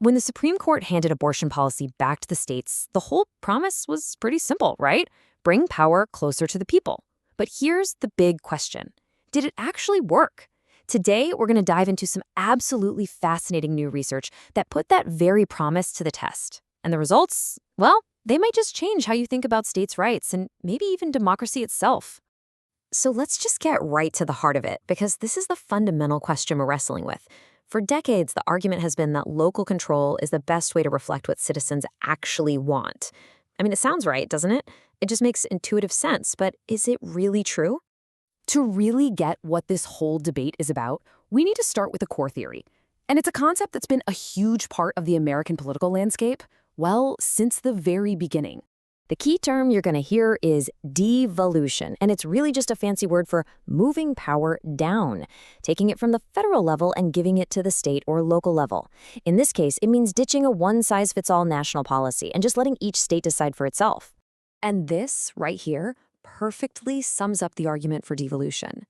When the Supreme Court handed abortion policy back to the states, the whole promise was pretty simple, right? Bring power closer to the people. But here's the big question. Did it actually work? Today, we're going to dive into some absolutely fascinating new research that put that very promise to the test. And the results, well, they might just change how you think about states' rights and maybe even democracy itself. So let's just get right to the heart of it, because this is the fundamental question we're wrestling with. For decades, the argument has been that local control is the best way to reflect what citizens actually want. I mean, it sounds right, doesn't it? It just makes intuitive sense, but is it really true? To really get what this whole debate is about, we need to start with a core theory. And it's a concept that's been a huge part of the American political landscape, well, since the very beginning. The key term you're going to hear is devolution, and it's really just a fancy word for moving power down, taking it from the federal level and giving it to the state or local level. In this case, it means ditching a one-size-fits-all national policy and just letting each state decide for itself. And this, right here, perfectly sums up the argument for devolution.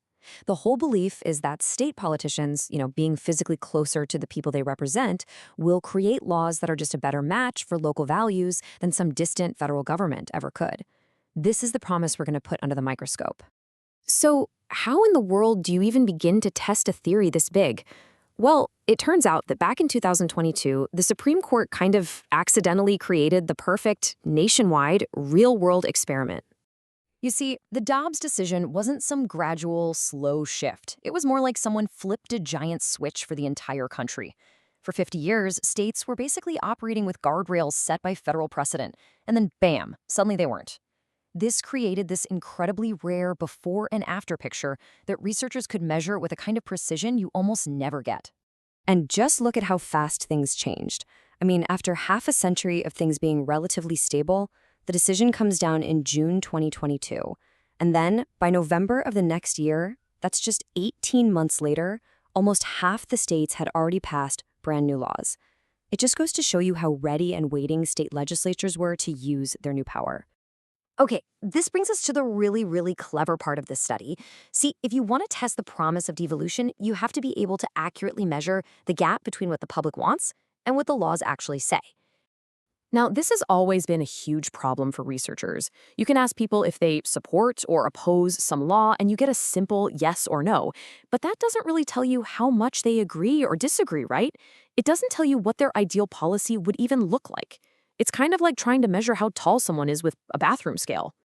The whole belief is that state politicians, being physically closer to the people they represent, will create laws that are just a better match for local values than some distant federal government ever could. This is the promise we're going to put under the microscope. So, how in the world do you even begin to test a theory this big? Well, it turns out that back in 2022, the Supreme Court kind of accidentally created the perfect, nationwide, real-world experiment. You see, the Dobbs decision wasn't some gradual, slow shift. It was more like someone flipped a giant switch for the entire country. For 50 years, states were basically operating with guardrails set by federal precedent, and then bam, suddenly they weren't. This created this incredibly rare before and after picture that researchers could measure with a kind of precision you almost never get. And just look at how fast things changed. I mean, after half a century of things being relatively stable, the decision comes down in June 2022. And then, by November of the next year, that's just 18 months later, almost half the states had already passed brand new laws. It just goes to show you how ready and waiting state legislatures were to use their new power. Okay, this brings us to the really, really clever part of this study. See, if you want to test the promise of devolution, you have to be able to accurately measure the gap between what the public wants and what the laws actually say. Now, this has always been a huge problem for researchers. You can ask people if they support or oppose some law, and you get a simple yes or no. But that doesn't really tell you how much they agree or disagree, right? It doesn't tell you what their ideal policy would even look like. It's kind of like trying to measure how tall someone is with a bathroom scale.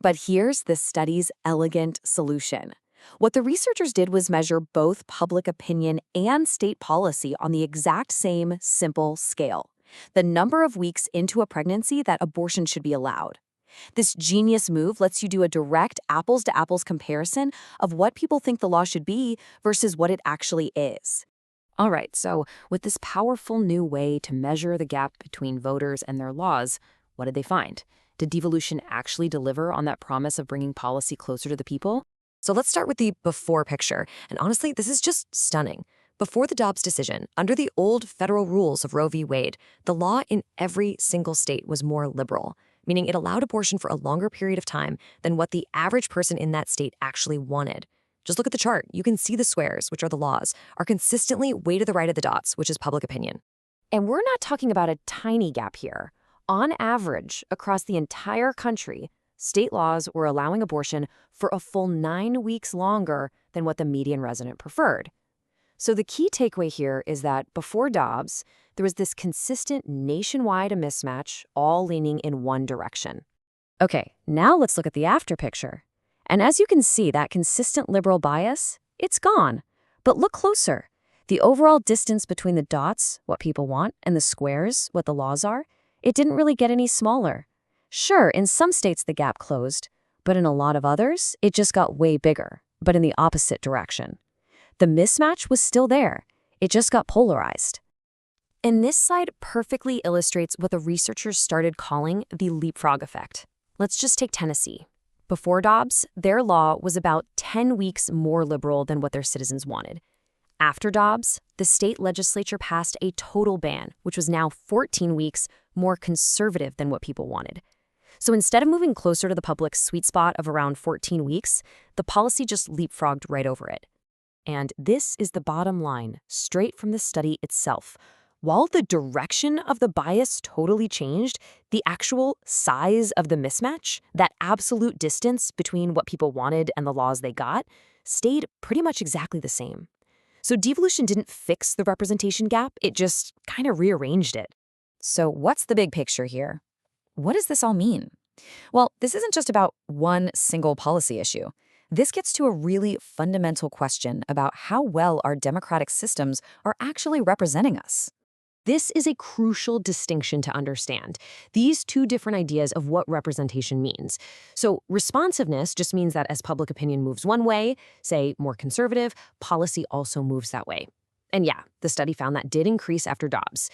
But here's the study's elegant solution. What the researchers did was measure both public opinion and state policy on the exact same simple scale: the number of weeks into a pregnancy that abortion should be allowed. This genius move lets you do a direct apples-to-apples comparison of what people think the law should be versus what it actually is. All right, so with this powerful new way to measure the gap between voters and their laws, what did they find? Did devolution actually deliver on that promise of bringing policy closer to the people? So let's start with the before picture. And honestly, this is just stunning. Before the Dobbs decision, under the old federal rules of Roe v. Wade, the law in every single state was more liberal, meaning it allowed abortion for a longer period of time than what the average person in that state actually wanted. Just look at the chart. You can see the squares, which are the laws, are consistently way to the right of the dots, which is public opinion. And we're not talking about a tiny gap here. On average, across the entire country, state laws were allowing abortion for a full 9 weeks longer than what the median resident preferred. So the key takeaway here is that before Dobbs, there was this consistent nationwide mismatch, all leaning in one direction. Okay, now let's look at the after picture. And as you can see, that consistent liberal bias, it's gone. But look closer. The overall distance between the dots, what people want, and the squares, what the laws are, it didn't really get any smaller. Sure, in some states the gap closed, but in a lot of others, it just got way bigger, but in the opposite direction. The mismatch was still there. It just got polarized. And this slide perfectly illustrates what the researchers started calling the leapfrog effect. Let's just take Tennessee. Before Dobbs, their law was about 10 weeks more liberal than what their citizens wanted. After Dobbs, the state legislature passed a total ban, which was now 14 weeks more conservative than what people wanted. So instead of moving closer to the public's sweet spot of around 14 weeks, the policy just leapfrogged right over it. And this is the bottom line, straight from the study itself. while the direction of the bias totally changed, the actual size of the mismatch, that absolute distance between what people wanted and the laws they got, stayed pretty much exactly the same. So devolution didn't fix the representation gap, it just kind of rearranged it. So what's the big picture here? What does this all mean? Well, this isn't just about one single policy issue. This gets to a really fundamental question about how well our democratic systems are actually representing us. This is a crucial distinction to understand. These two different ideas of what representation means. So responsiveness just means that as public opinion moves one way, say more conservative, policy also moves that way. And yeah, the study found that did increase after Dobbs.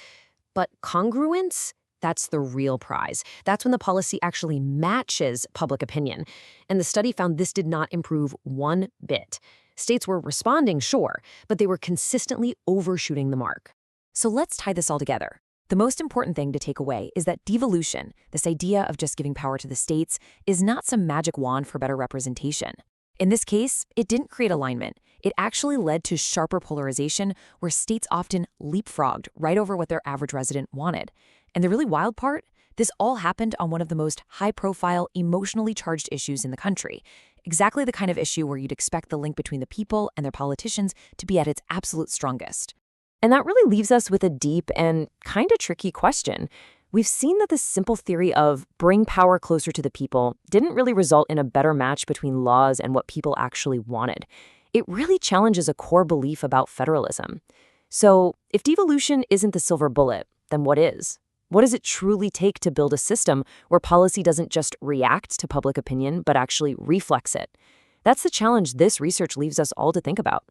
But congruence? That's the real prize. That's when the policy actually matches public opinion. And the study found this did not improve one bit. States were responding, sure, but they were consistently overshooting the mark. So let's tie this all together. The most important thing to take away is that devolution, this idea of just giving power to the states, is not some magic wand for better representation. In this case, it didn't create alignment. It actually led to sharper polarization where states often leapfrogged right over what their average resident wanted. And the really wild part? This all happened on one of the most high-profile, emotionally charged issues in the country. Exactly the kind of issue where you'd expect the link between the people and their politicians to be at its absolute strongest. And that really leaves us with a deep and kind of tricky question. We've seen that this simple theory of bring power closer to the people didn't really result in a better match between laws and what people actually wanted. It really challenges a core belief about federalism. So if devolution isn't the silver bullet, then what is? What does it truly take to build a system where policy doesn't just react to public opinion, but actually reflects it? That's the challenge this research leaves us all to think about.